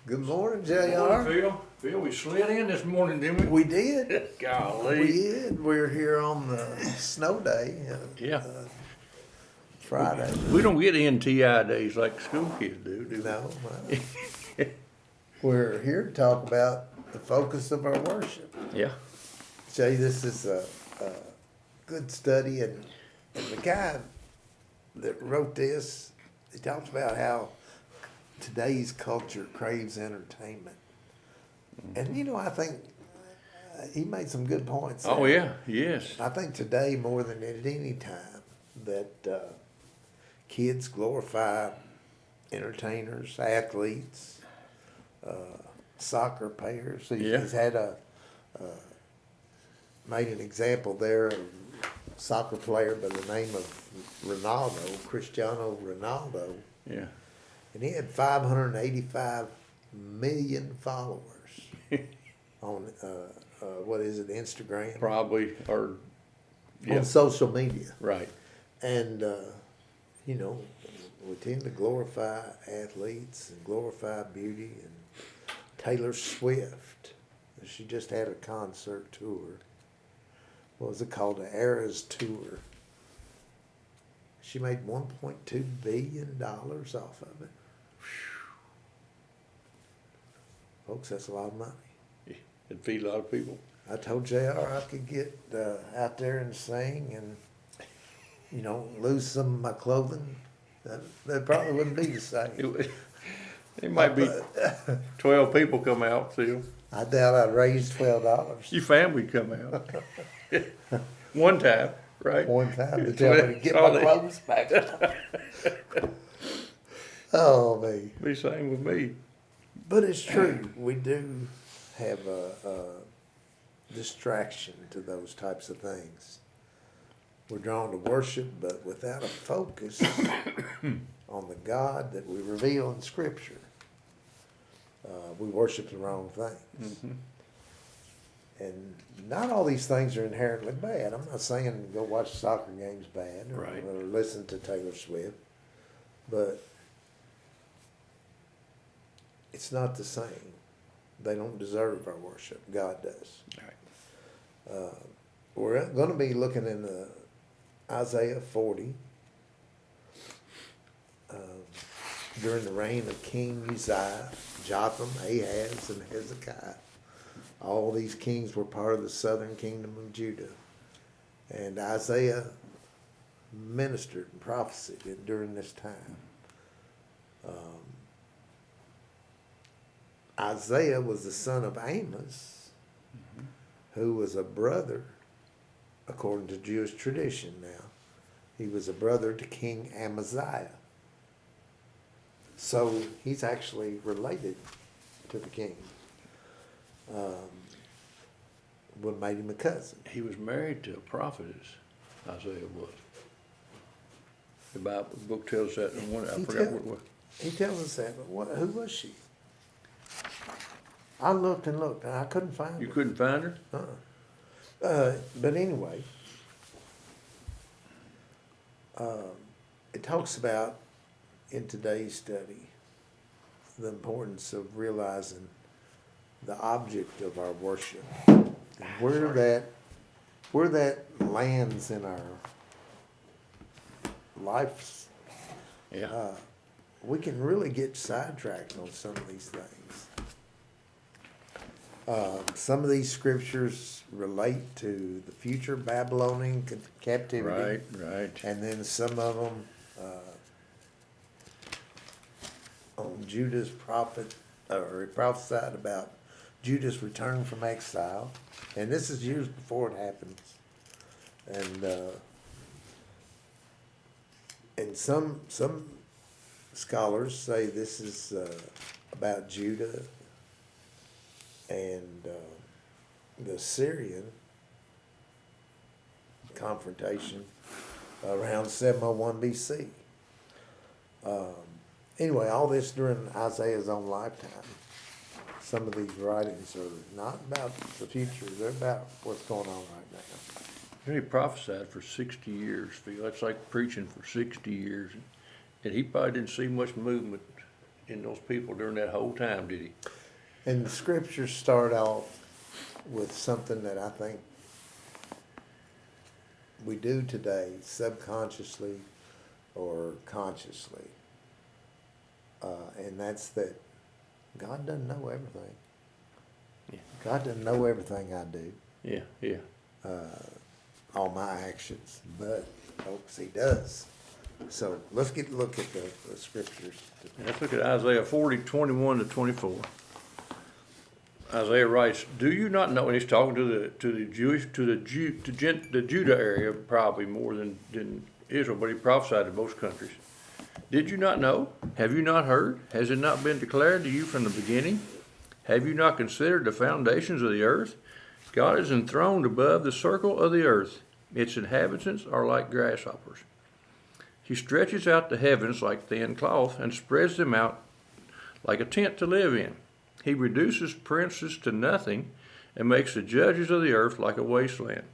Good morning, Morning, JR. Phil. Phil, we slid in this morning, didn't we? We did. Golly. We did. We're here on the snow day, Yeah. Friday. We don't get NTI days like school kids do we? No, we're here to talk about the focus of our worship. Yeah. Jay, this is a good study, and the guy that wrote this, he talks about how today's culture craves entertainment. And I think he made some good points Oh, there. yeah. Yes. I think today more than at any time that kids glorify entertainers, athletes, soccer players. Yeah. He's had made an example there of a soccer player by the name of Ronaldo, Cristiano Ronaldo, Yeah. and he had 585 million followers on what is it, Instagram? Probably. Or, yeah. On social media. Right. And, we tend to glorify athletes and glorify beauty. And Taylor Swift, she just had a concert tour. What was it called? The Eras Tour. She made $1.2 billion off of it. Folks, that's a lot of money. It'd feed a lot of people. I told JR I could get out there and sing and, lose some of my clothing. That probably wouldn't be the same. It might be 12 people come out, Phil. I doubt I'd raise $12 Your family come out. One time, right? one time to tell me to get my Sorry. clothes back. Oh, me. Be same with me. But it's true. We do have a distraction to those types of things. We're drawn to worship, but without a focus on the God that we reveal in Scripture, we worship the wrong things. Mm-hmm. And not all these things are inherently bad. I'm not saying go watch soccer games bad Right. or listen to Taylor Swift, but it's not the same. They don't deserve our worship. God does. Right. We're going to be looking in Isaiah 40 during the reign of King Uzziah, Jotham, Ahaz, and Hezekiah. All these kings were part of the southern kingdom of Judah. And Isaiah ministered and prophesied during this time. Isaiah was the son of Amos, who was a brother, according to Jewish tradition now. He was a brother to King Amaziah. So he's actually related to the king. What made him a cousin. He was married to a prophetess, Isaiah was. The Bible the book tells that in one. I forgot what it was. He tells us that, but who was she? I looked and looked, and I couldn't find her. You couldn't find her? But anyway, it talks about, in today's study, the importance of realizing the object of our worship. Where that lands in our lives, Yeah. we can really get sidetracked on some of these things. Some of these scriptures relate to the future Babylonian captivity. Right. And then some of them on Judah's prophet, or it prophesied about Judah's return from exile. And this is years before it happens. And some scholars say this is about Judah and the Syrian confrontation around 701 BC. Anyway, all this during Isaiah's own lifetime. Some of these writings are not about the future, they're about what's going on right now. He prophesied for 60 years, Phil. That's like preaching for 60 years. And he probably didn't see much movement in those people during that whole time, did he? And the scriptures start off with something that I think we do today, subconsciously or consciously. And that's that God doesn't know everything. Yeah. God doesn't know everything I do, Yeah. all my actions, but folks, he does. So let's look at the scriptures. Let's look at Isaiah 40:21-24. Isaiah writes, "Do you not know?" And he's talking the Judah area, probably more than Israel, but he prophesied to most countries. "Did you not know? Have you not heard? Has it not been declared to you from the beginning? Have you not considered the foundations of the earth? God is enthroned above the circle of the earth. Its inhabitants are like grasshoppers. He stretches out the heavens like thin cloth and spreads them out like a tent to live in. He reduces princes to nothing and makes the judges of the earth like a wasteland.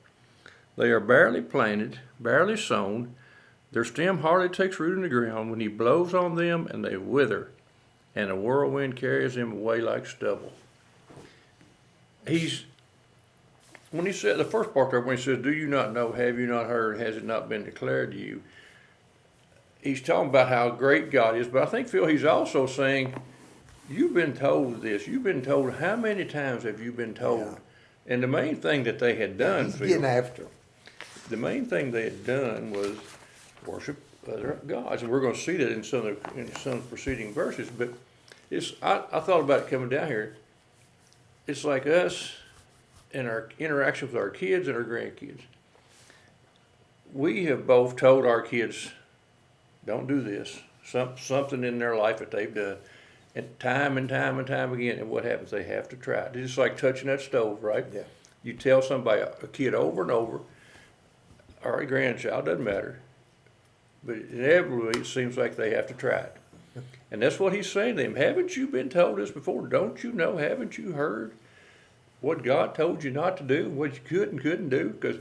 They are barely planted, barely sown. Their stem hardly takes root in the ground. When he blows on them, and they wither, and a whirlwind carries them away like stubble." When he said the first part there, when he says, "Do you not know? Have you not heard? Has it not been declared to you?" He's talking about how great God is, but I think, Phil, he's also saying, you've been told this. You've been told. How many times have you been told? Yeah. And the main thing that they had done, He's Phil, getting after him. the main thing they had done was worship other gods, and we're going to see that in some of the preceding verses. But I thought about it coming down here. It's like us and our interaction with our kids and our grandkids. We have both told our kids, "Don't do this." Something in their life that they've done, and time again. And what happens? They have to try it. It's just like touching that stove, right? Yeah. You tell somebody, a kid, over and over, or a grandchild, doesn't matter, but inevitably it seems like they have to try it. And that's what he's saying to them. Haven't you been told this before? Don't you know? Haven't you heard what God told you not to do, what you could and couldn't do? Because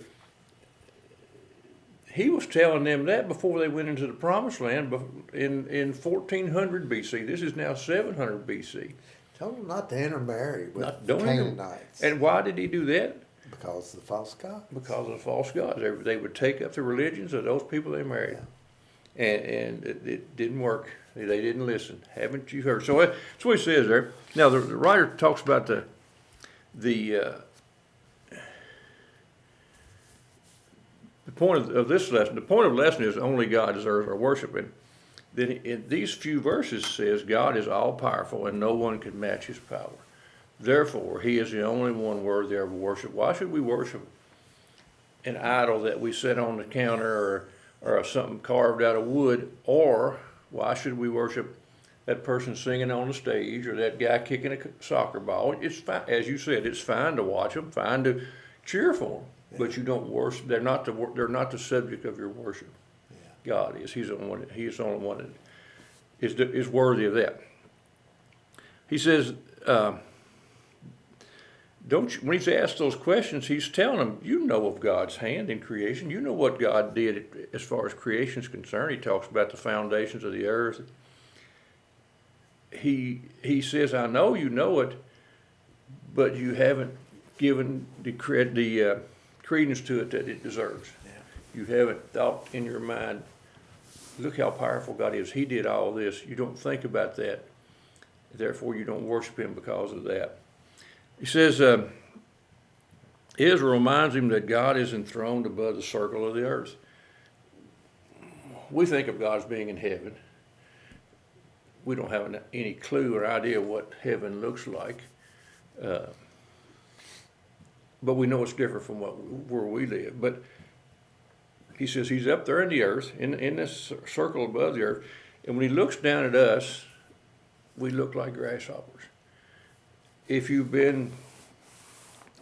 he was telling them that before they went into the promised land in 1400 BC. This is now 700 BC. Told them not to intermarry with Don't Canaanites. And why did he do that? Because of the false god. Because of the false gods. They would take up the religions of those people they married. And it didn't work. They didn't listen. Haven't you heard? So that's what he says there. Now, the writer talks about the point of this lesson. The point of the lesson is only God deserves our worship. And then in these few verses says God is all powerful and no one can match his power. Therefore, he is the only one worthy of worship. Why should we worship an idol that we set on the counter or something carved out of wood? Or why should we worship that person singing on the stage or that guy kicking a soccer ball? It's fine, as you said, it's fine to watch them, fine to cheer for them, but you don't worship. They're not the subject of your worship. Yeah. God is. He's the only one. He's the only one that is worthy of that. He says, when he's asked those questions, he's telling them, you know of God's hand in creation. You know what God did as far as creation is concerned. He talks about the foundations of the earth. He says, I know you know it, but you haven't given the credence to it that it deserves. Yeah. You haven't thought in your mind, look how powerful God is. He did all this. You don't think about that. Therefore, you don't worship him because of that. He says, Israel reminds him that God is enthroned above the circle of the earth. We think of God as being in heaven. We don't have any clue or idea what heaven looks like. But we know it's different from where we live. But he says he's up there in the earth, in this circle above the earth. And when he looks down at us, we look like grasshoppers. If you've been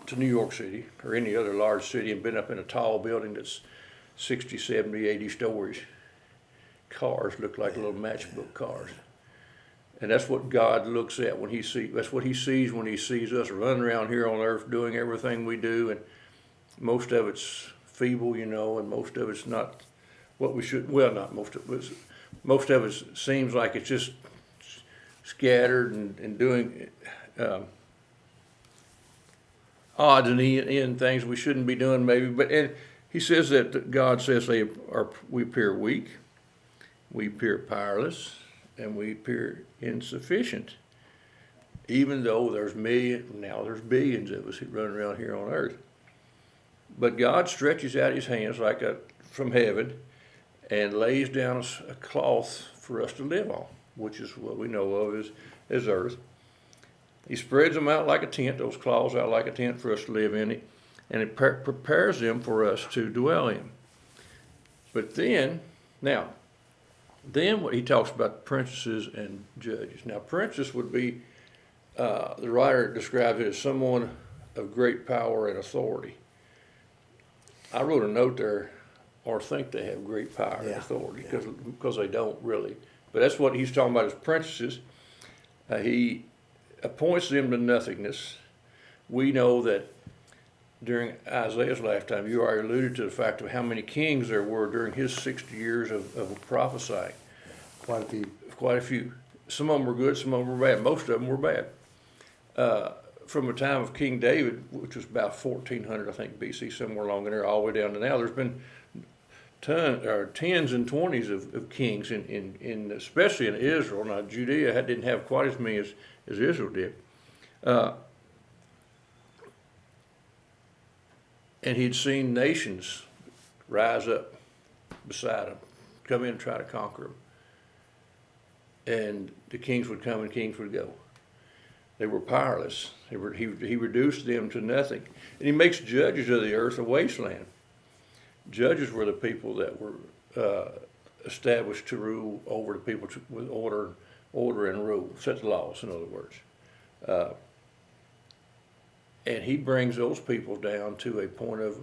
to New York City or any other large city and been up in a tall building that's 60, 70, 80 stories, cars look like little matchbook cars. And that's what God looks at when that's what he sees when he sees us running around here on earth doing everything we do. And most of it's feeble, and most of it's not what we should, well, not most of it. Most of it seems like it's just scattered and doing odds and end things we shouldn't be doing maybe. But and he says that God says we appear weak, we appear powerless, and we appear insufficient. Even though there's there's billions of us running around here on earth. But God stretches out his hands from heaven and lays down a cloth for us to live on, which is what we know of as earth. He spreads them out like a tent, those claws out like a tent for us to live in it, and it prepares them for us to dwell in. But then what he talks about princesses and judges. Now, princess would be, the writer describes it as someone of great power and authority. I wrote a note there, or think they have great power and authority, because they don't really. But that's what he's talking about as princesses. He appoints them to nothingness. We know that during Isaiah's lifetime, you already alluded to the fact of how many kings there were during his 60 years of prophesying. Quite a few. Quite a few. Some of them were good, some of them were bad. Most of them were bad. From the time of King David, which was about 1400, I think, BC, somewhere along in there, all the way down to now, there's been tens and twenties of kings, especially in Israel. Now, Judea didn't have quite as many as Israel did. And he'd seen nations rise up beside him, come in and try to conquer him. And the kings would come and kings would go. They were powerless. He reduced them to nothing. And he makes judges of the earth a wasteland. Judges were the people that were established to rule over the people with order and rule, set the laws, in other words. And he brings those people down to a point of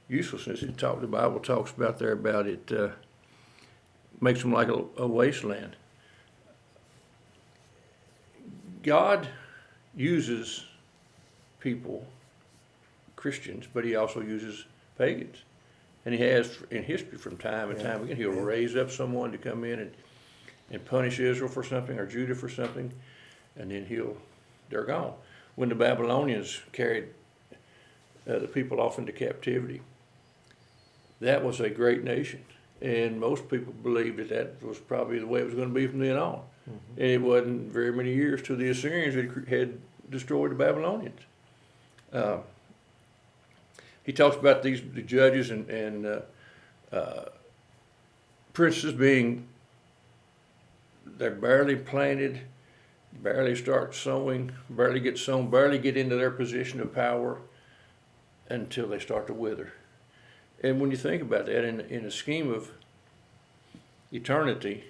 uselessness. The Bible talks about there about it makes them like a wasteland. God uses people, Christians, but he also uses pagans. And he has in history from time and time again. He'll raise up someone to come in and punish Israel for something or Judah for something, and then they're gone. When the Babylonians carried the people off into captivity, that was a great nation. And most people believed that was probably the way it was going to be from then on. Mm-hmm. And it wasn't very many years till the Assyrians had destroyed the Babylonians. He talks about the judges and princes being, they're barely planted, barely start sowing, barely get sown, barely get into their position of power until they start to wither. And when you think about that in a scheme of eternity,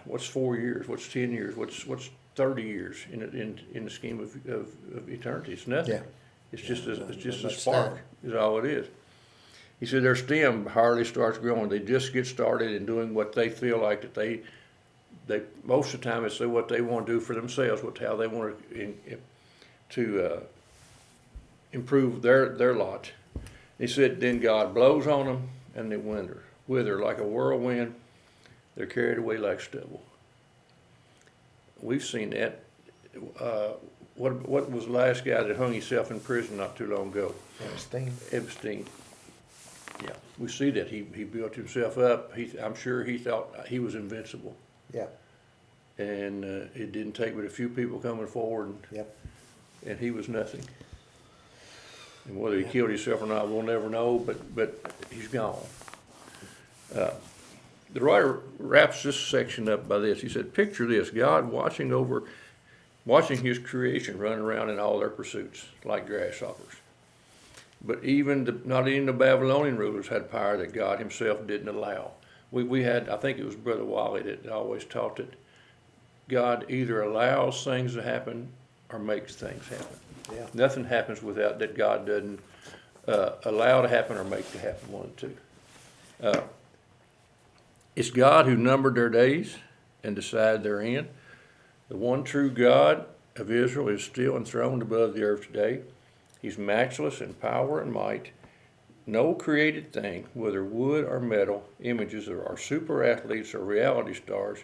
what's 4 years? What's 10 years? What's 30 years in the scheme of eternity? It's nothing. Yeah. It's just a spark is all it is. He said their stem hardly starts growing. They just get started in doing what they feel like that they most of the time it's what they want to do for themselves, how they want to improve their lot. He said then God blows on them and they wither like a whirlwind. They're carried away like stubble. We've seen that. What was the last guy that hung himself in prison not too long ago? Epstein. Yeah, we see that he built himself up. I'm sure he thought he was invincible. Yeah. And it didn't take but a few people coming forward, and he was nothing. And whether he killed himself or not, we'll never know. But he's gone. The writer wraps this section up by this. He said, "Picture this: God watching His creation run around in all their pursuits like grasshoppers. But not even the Babylonian rulers had power that God Himself didn't allow. We had, I think it was Brother Wally that always taught that God either allows things to happen or makes things happen. Yeah. Nothing happens without that God doesn't allow to happen or make to happen, one of the two. It's God who numbered their days and decided their end. The one true God of Israel is still enthroned above the earth today. He's matchless in power and might. No created thing, whether wood or metal, images or super athletes or reality stars,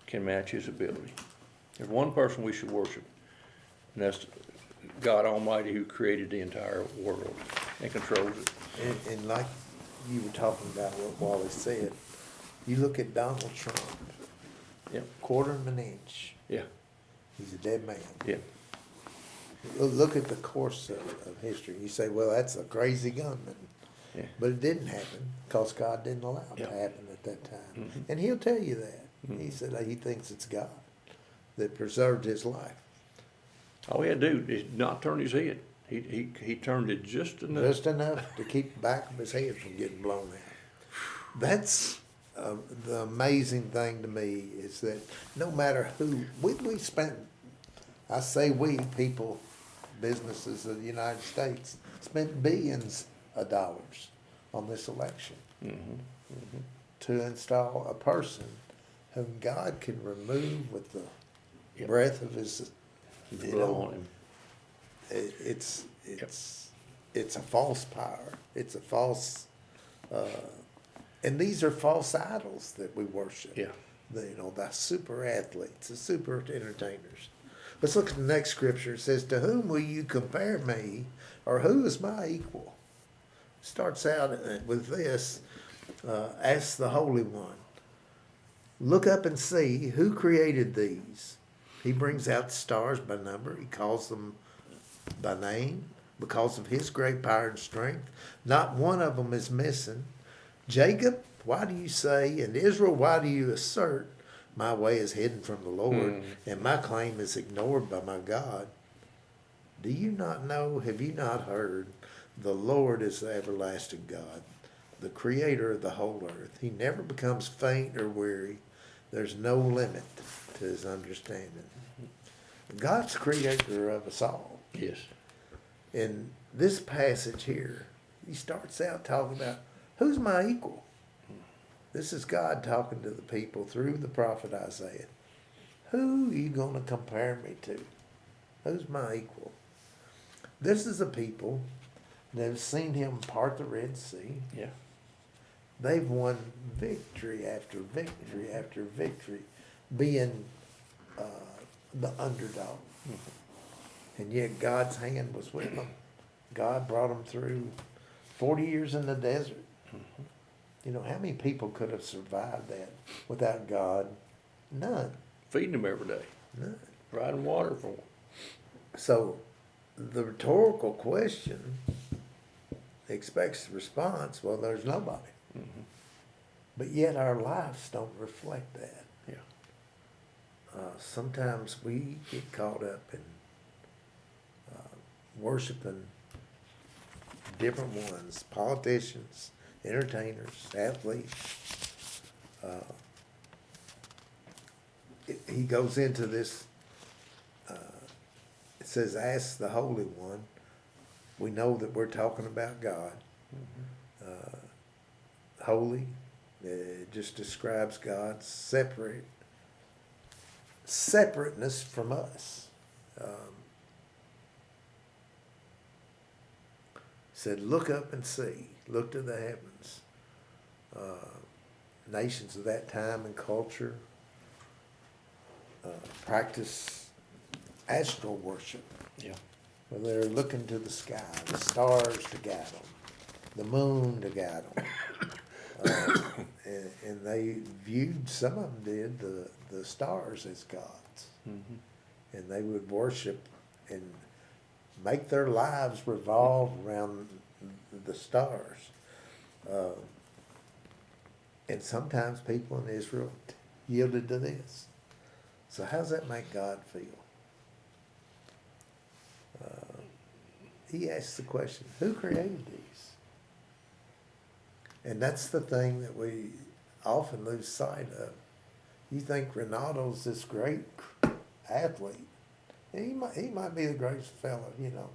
can match his ability. There's one person we should worship, and that's God Almighty, who created the entire world and controls it. And like you were talking about what Wally said, you look at Donald Trump, Yep. quarter of an inch, Yeah, he's a dead man. yeah, Look at the course of history. You say, well, that's a crazy gunman. yeah. But it didn't happen because God didn't allow it Yeah. to happen at that time. Mhm. And he'll tell you that. Mhm. He said he thinks it's God that preserved his life. All he had to do is not turn his head. He turned it just enough. Just enough to keep the back of his head from getting blown out. That's the amazing thing to me is that no matter who, we spent, I say we, people, businesses of the United States, spent billions of dollars on this election to install a person whom God can remove with the Yep. breath of his, you Blow know, on him. it's a false power. It's a false, and these are false idols that we worship. Yeah. The super athletes, the super entertainers. Let's look at the next scripture. It says, "To whom will you compare me, or who is my equal?" Starts out with this: ask the Holy One. Look up and see who created these. He brings out the stars by number. He calls them by name because of his great power and strength. Not one of them is missing. Jacob, why do you say, and Israel, why do you assert, my way is hidden from the Lord, and my claim is ignored by my God? Do you not know, have you not heard, the Lord is the everlasting God, the creator of the whole earth. He never becomes faint or weary. There's no limit to his understanding. God's creator of us all. Yes. In this passage here, he starts out talking about, who's my equal? This is God talking to the people through the prophet Isaiah. Who are you going to compare me to? Who's my equal? This is a people that have seen him part the Red Sea. Yeah. They've won victory after victory after victory, being the underdog. And yet God's hand was with them. God brought them through 40 years in the desert. You know, how many people could have survived that without God? None. Feeding them every day. None. Providing water for them. So the rhetorical question expects the response, well, there's nobody. But yet our lives don't reflect that. Yeah. Sometimes we get caught up in worshiping different ones, politicians, entertainers, athletes. He goes into this, it says, ask the Holy One. We know that we're talking about God. Holy, it just describes God's separateness from us. Said, look up and see, look to the heavens. Nations of that time and culture practice astral worship. Yeah. Where they're looking to the sky, the stars to guide them, the moon to guide them. And they viewed, some of them did, the stars as gods. And they would worship and make their lives revolve around the stars. And sometimes people in Israel yielded to this. So how does that make God feel? He asks the question, who created these? And that's the thing that we often lose sight of. You think Ronaldo's this great athlete. And he might be the greatest fella, you know.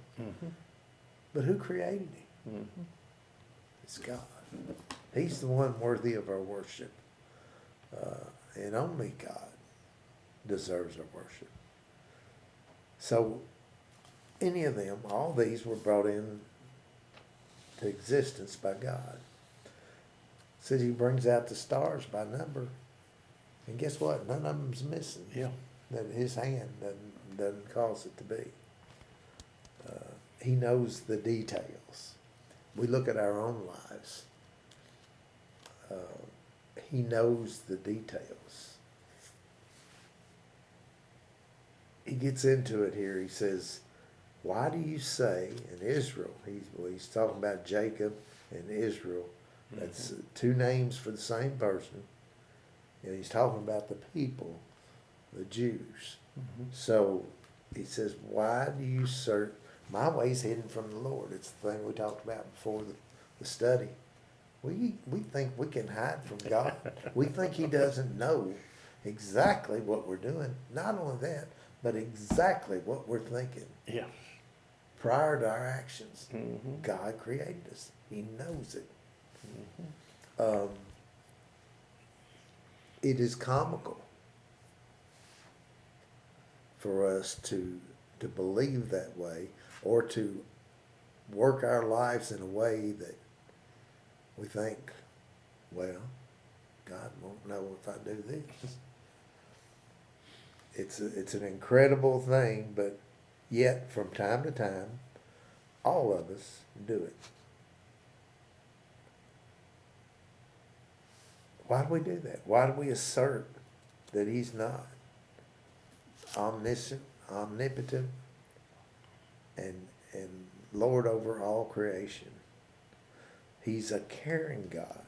But who created him? It's God. He's the one worthy of our worship. And only God deserves our worship. So any of them, all these were brought in to existence by God. Says he brings out the stars by number. And guess what? None of them's missing. Yeah. That his hand doesn't cause it to be. He knows the details. We look at our own lives. He knows the details. He gets into it here. He says, why do you say in Israel, he's talking about Jacob and Israel. That's two names for the same person. And he's talking about the people, the Jews. So he says, why do you search? My way's hidden from the Lord. It's the thing we talked about before the study. We think we can hide from God. We think he doesn't know exactly what we're doing. Not only that, but exactly what we're thinking. Yeah. Prior to our actions. Mm-hmm. God created us. He knows it. It is comical for us to believe that way, or to work our lives in a way that we think, well, God won't know if I do this. It's an incredible thing, but yet from time to time, all of us do it. Why do we do that? Why do we assert that he's not omniscient, omnipotent, and Lord over all creation? He's a caring God.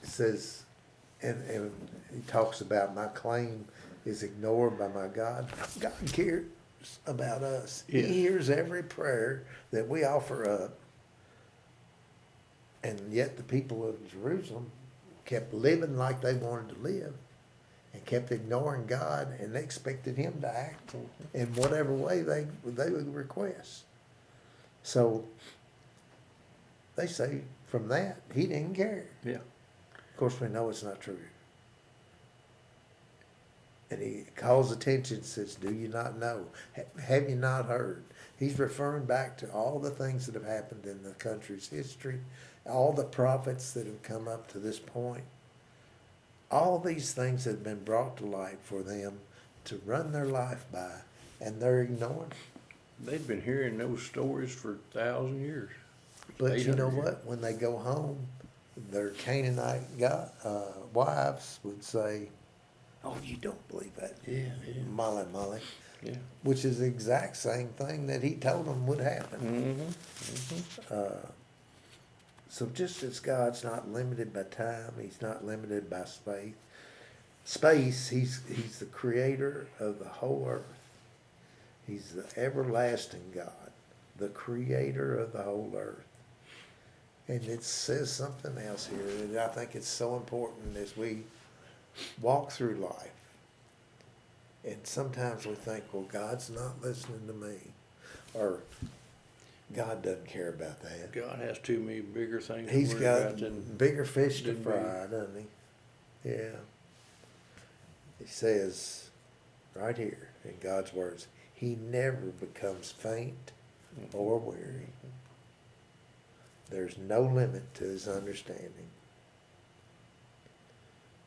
It says, and he talks about my claim is ignored by my God. God cares about us. Yeah. He hears every prayer that we offer up. And yet the people of Jerusalem kept living like they wanted to live, and kept ignoring God, and they expected him to act in whatever way they would request. So they say from that, he didn't care. Yeah. Of course, we know it's not true. And he calls attention, says, do you not know? Have you not heard? He's referring back to all the things that have happened in the country's history, all the prophets that have come up to this point. All these things have been brought to light for them to run their life by, and they're ignoring. They'd been hearing those stories for 1,000 years. But you know 800 years. what? When they go home, their Canaanite wives would say, oh, you don't believe that. Yeah, yeah. Molly. Yeah. Which is the exact same thing that he told them would happen. So just as God's not limited by time, he's not limited by space, he's the creator of the whole earth. He's the everlasting God, the creator of the whole earth. And it says something else here that I think it's so important as we walk through life. And sometimes we think, well, God's not listening to me, or God doesn't care about that. God has too many bigger things He's to worry got about than bigger fish to than me. fry, doesn't he? Yeah. He says right here in God's words, he never becomes faint or weary. There's no limit to his understanding.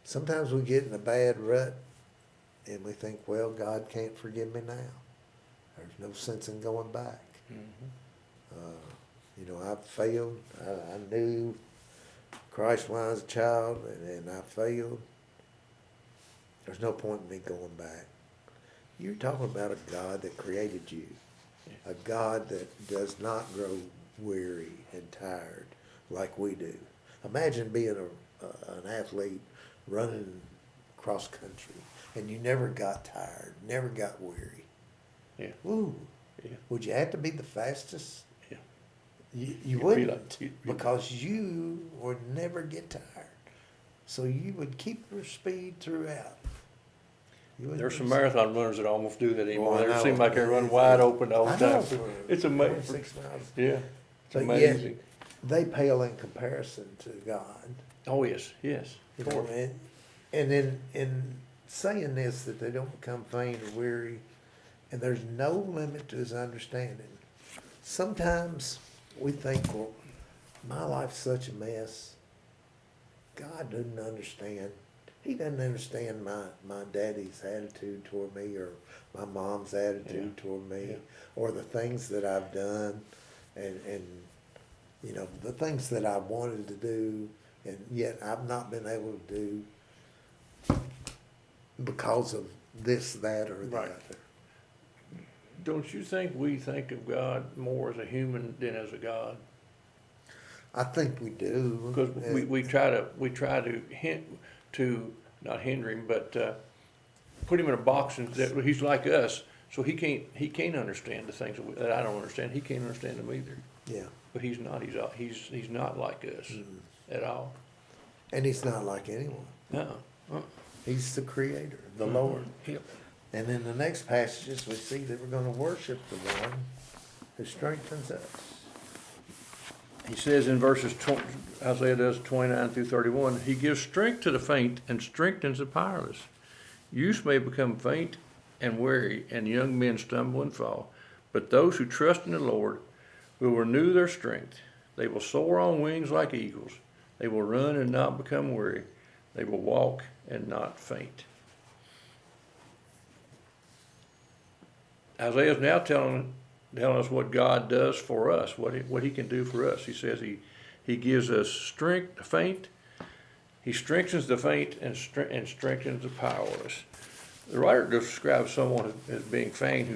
Sometimes we get in a bad rut and we think, well, God can't forgive me now. There's no sense in going back. I've failed. I knew Christ when I was a child, and I failed. There's no point in me going back. You're talking about a God that created you, a God that does not grow weary and tired like we do. Imagine being an athlete running cross country, and you never got tired, never got weary. Yeah. Woo. Yeah. Would you have to be the fastest? Yeah. You You'd be wouldn't, like- because you would never get tired. So you would keep your speed throughout. You wouldn't There's some be- marathon runners that almost do that anymore. Well, I They know. seem like they run wide open all the I know, time. for It's amazing. 6 miles. Yeah, it's But amazing. yet, they pale in comparison to God. Oh, yes, yes. You Of know, course. and in saying this, that they don't become faint or weary, and there's no limit to his understanding. Sometimes we think, well, my life's such a mess. God doesn't understand. He doesn't understand my daddy's attitude toward me or my mom's attitude toward me Yeah. or the things that I've done and you know, the things that I wanted to do and yet I've not been able to do because of this, that, or the Right. other. Don't you think we think of God more as a human than as a God? I think we do. Because we try to not hinder him, but put him in a box and that he's like us, so he can't understand the things that I don't understand. He can't understand them either. Yeah. But he's not. He's not like us at all. And he's not like anyone. Uh-uh. He's the creator, the Lord. Yep. And in the next passages, we see that we're going to worship the one who strengthens us. He says in Isaiah does 29 through 31, he gives strength to the faint and strengthens the powerless. Youth may become faint and weary, and young men stumble and fall. But those who trust in the Lord will renew their strength. They will soar on wings like eagles. They will run and not become weary. They will walk and not faint. Isaiah is now telling us what God does for us, what he can do for us. He says he gives us strength, faint. He strengthens the faint and strengthens the powerless. The writer describes someone as being faint, who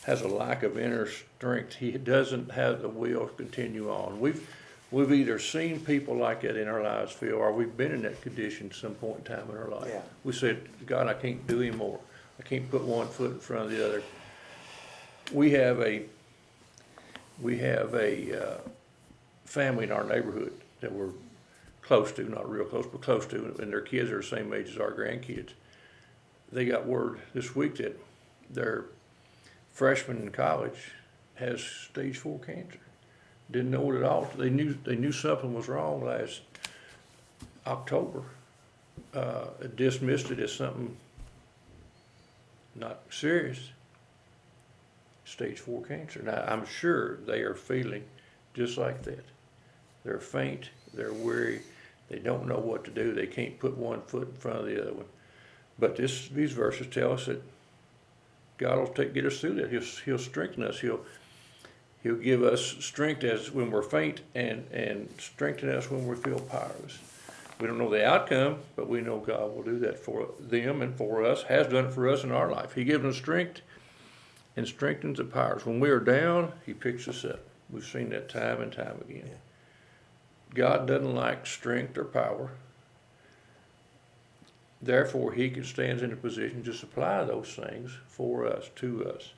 has a lack of inner strength. He doesn't have the will to continue on. We've either seen people like that in our lives, Phil, or we've been in that condition at some point in time in our life. Yeah. We said, God, I can't do anymore. I can't put one foot in front of the other. We have a family in our neighborhood that we're close to, not real close, but close to, and their kids are the same age as our grandkids. They got word this week that their freshman in college has stage 4 cancer. Didn't know it at all. They knew something was wrong last October. Dismissed it as something not serious. Stage 4 cancer. Now, I'm sure they are feeling just like that. They're faint, they're weary, they don't know what to do, they can't put one foot in front of the other one. But these verses tell us that God will get us through that. He'll strengthen us. He'll give us strength as when we're faint and strengthen us when we feel powerless. We don't know the outcome, but we know God will do that for them and for us, has done it for us in our life. He gives us strength and strengthens the powers. When we are down, he picks us up. We've seen that time and time again. Yeah. God doesn't like strength or power. Therefore, he stands in a position to supply those things for us, to us.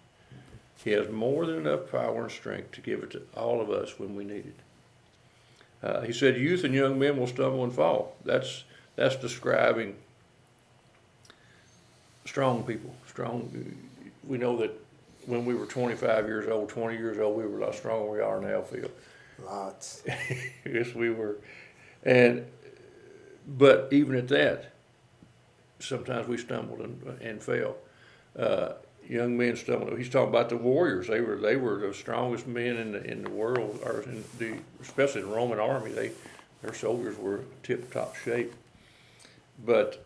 He has more than enough power and strength to give it to all of us when we need it. He said, youth and young men will stumble and fall. That's describing strong people. We know that when we were 25 years old, 20 years old, we were a lot stronger than we are now, Phil. Lots. Yes, we were. But even at that, sometimes we stumbled and fell. Young men stumbled. He's talking about the warriors. They were the strongest men in the world, or especially the Roman army. Their soldiers were tip-top shape. But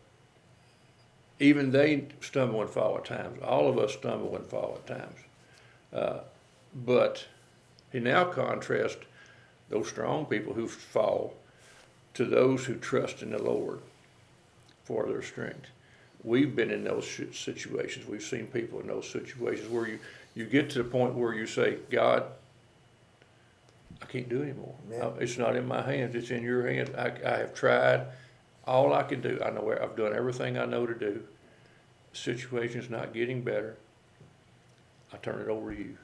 even they stumble and fall at times. All of us stumble and fall at times. But he now contrasts those strong people who fall to those who trust in the Lord for their strength. We've been in those situations. We've seen people in those situations where you get to the point where you say, God, I can't do anymore. Yeah. It's not in my hands. It's in your hands. I have tried all I can do. I know I've done everything I know to do. The situation's not getting better. I turn it over to you.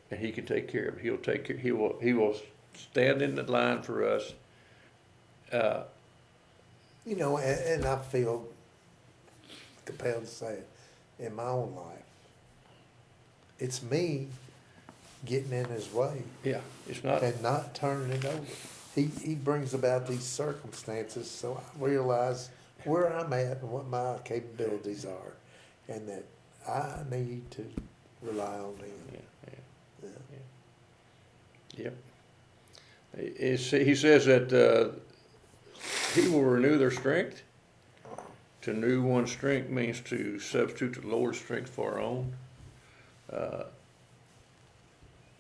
And he can take care of it. He'll take care. He will stand in the line for us. You know, and I feel compelled to say it in my own life. It's me getting in his way Yeah, it's not. and not turning it over. He brings about these circumstances so I realize where I'm at and what my capabilities are, and that I need to rely on him. Yeah. Yep. He says that He will renew their strength. To renew one's strength means to substitute the Lord's strength for our own.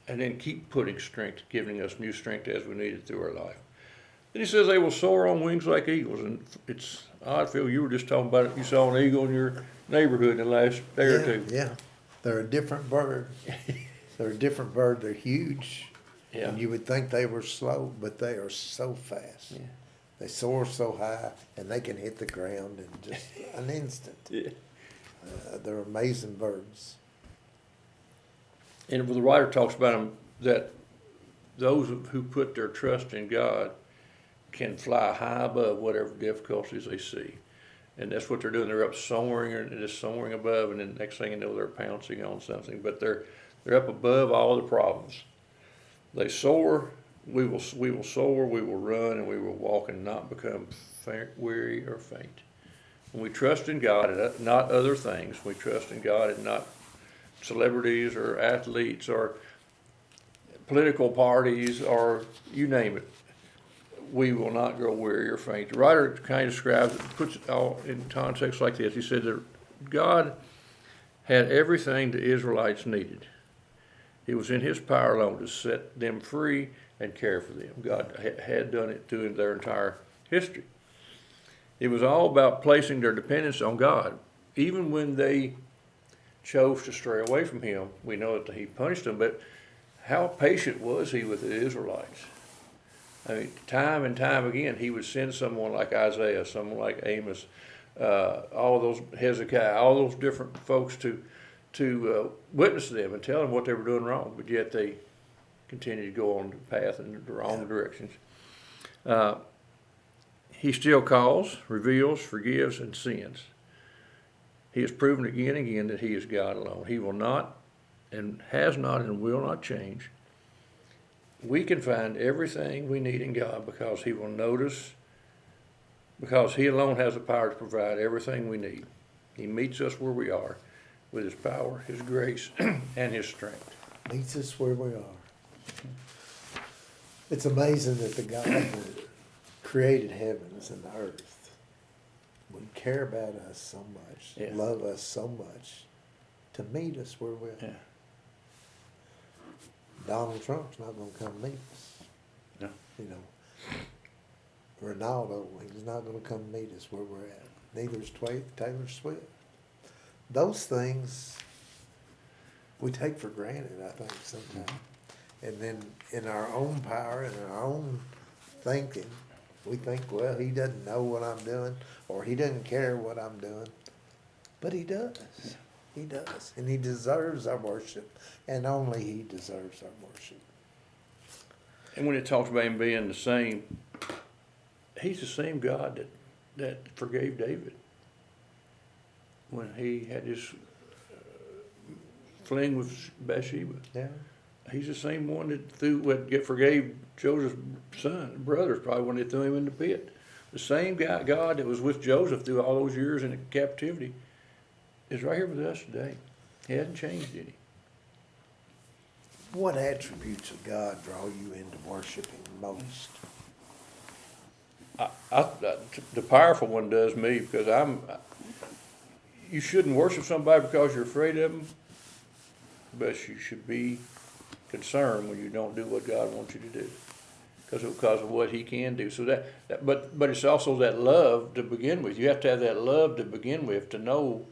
And then keep putting strength, giving us new strength as we need it through our life. Then he says they will soar on wings like eagles. And it's odd, Phil, you were just talking about it. You saw an eagle in your neighborhood in the last day or two. Yeah, they're a different bird. They're a different bird. They're huge. Yeah. And you would think they were slow, but they are so fast. Yeah. They soar so high, and they can hit the ground in just an instant. Yeah. They're amazing birds. And the writer talks about them that those who put their trust in God can fly high above whatever difficulties they see. And that's what they're doing. They're up soaring and just soaring above, and then next thing you know, they're pouncing on something. But they're up above all the problems. They soar. We will soar. We will run, and we will walk and not become weary or faint. When we trust in God and not other things, we trust in God and not celebrities or athletes or political parties or you name it, we will not grow weary or faint. The writer kind of describes it, puts it all in context like this. He said that God had everything the Israelites needed. It was in his power alone to set them free and care for them. God had done it through their entire history. It was all about placing their dependence on God. Even when they chose to stray away from him, we know that he punished them, but how patient was he with the Israelites? I mean, time and time again, he would send someone like Isaiah, someone like Amos, all those Hezekiah, all those different folks to witness to them and tell them what they were doing wrong, but yet they continued to go on the path in the wrong directions. He still calls, reveals, forgives, and sends. He has proven again and again that he is God alone. He will not and has not and will not change. We can find everything we need in God because he will notice, because he alone has the power to provide everything we need. He meets us where we are with his power, his grace, and his strength. Meets us where we are. It's amazing that the God that created heavens and earth would care about us so much, Yeah. love us so much, to meet us where we are. Yeah. Donald Trump's not going to come meet us. No. You know, Ronaldo, he's not going to come meet us where we're at. Neither is Taylor Swift. Those things we take for granted, I think, sometimes. And then in our own power and our own thinking, we think, well, he doesn't know what I'm doing, or he doesn't care what I'm doing. But he does. He does. And he deserves our worship. And only he deserves our worship. And when it talks about him being the same, he's the same God that forgave David when he had his fling with Bathsheba. Yeah. He's the same one that forgave Joseph's brothers, probably when they threw him in the pit. The same God that was with Joseph through all those years in captivity is right here with us today. He hasn't changed any. What attributes of God draw you into worshiping most? The powerful one does me because you shouldn't worship somebody because you're afraid of them, but you should be concerned when you don't do what God wants you to do because of what he can do. So but it's also that love to begin with. You have to have that love to begin with to know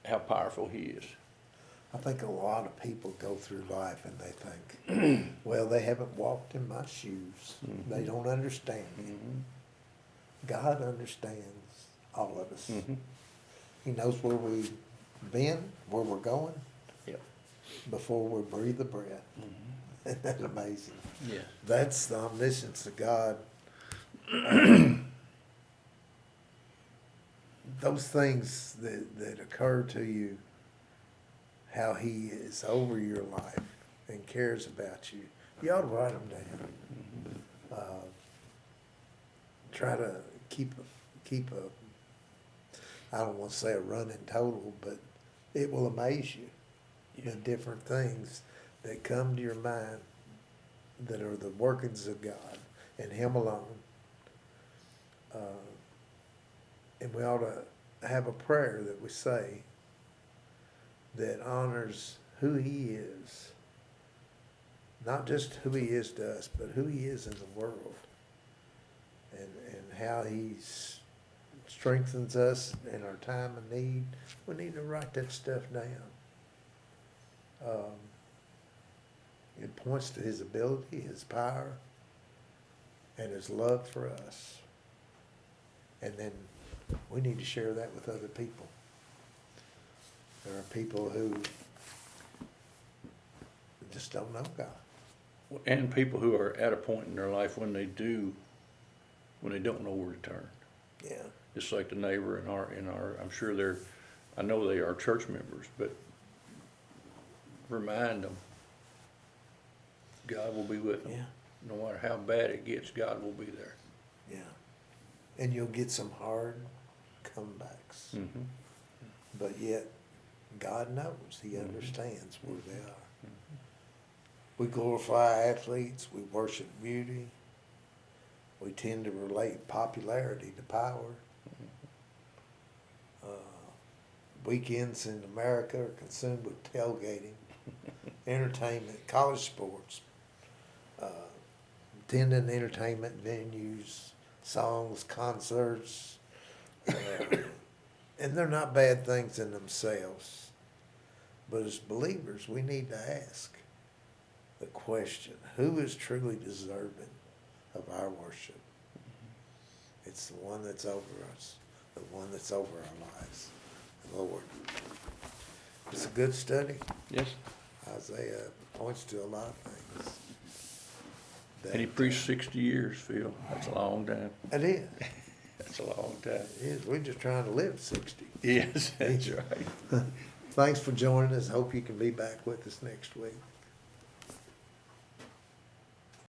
how powerful he is. I think a lot of people go through life and they think, well, they haven't walked in my shoes. Mm-hmm. They don't understand me. Mm-hmm. God understands all of us. Mm-hmm. He knows where we've been, where we're going, Yep. before we breathe a breath. Mm-hmm. Isn't that amazing? Yeah. That's the omniscience of God. Those things that occur to you, how he is over your life and cares about you, you ought to write them down. Try to keep a, I don't want to say a running total, but it will amaze you. Yeah. The different things that come to your mind that are the workings of God and him alone. And we ought to have a prayer that we say that honors who he is. Not just who he is to us, but who he is in the world. And how he strengthens us in our time of need. We need to write that stuff down. It points to his ability, his power, and his love for us. And then we need to share that with other people. There are people who just don't know God. And people who are at a point in their life when they don't know where to turn. Yeah. Just like the neighbor in our, I'm sure I know they are church members, but remind them, God will be with them. Yeah. No matter how bad it gets, God will be there. Yeah. And you'll get some hard comebacks. Mm-hmm. But yet, God knows. He understands where they are. We glorify athletes. We worship beauty. We tend to relate popularity to power. Weekends in America are consumed with tailgating, entertainment, college sports, attending entertainment venues, songs, concerts, and they're not bad things in themselves. But as believers, we need to ask the question, who is truly deserving of our worship? It's the one that's over us, the one that's over our lives, the Lord. It's a good study. Yes. Isaiah points to a lot of things. And he preached 60 years, Phil. That's a long time. It is. That's a long time. It is. We're just trying to live 60. Yes, that's right. Thanks for joining us. Hope you can be back with us next week.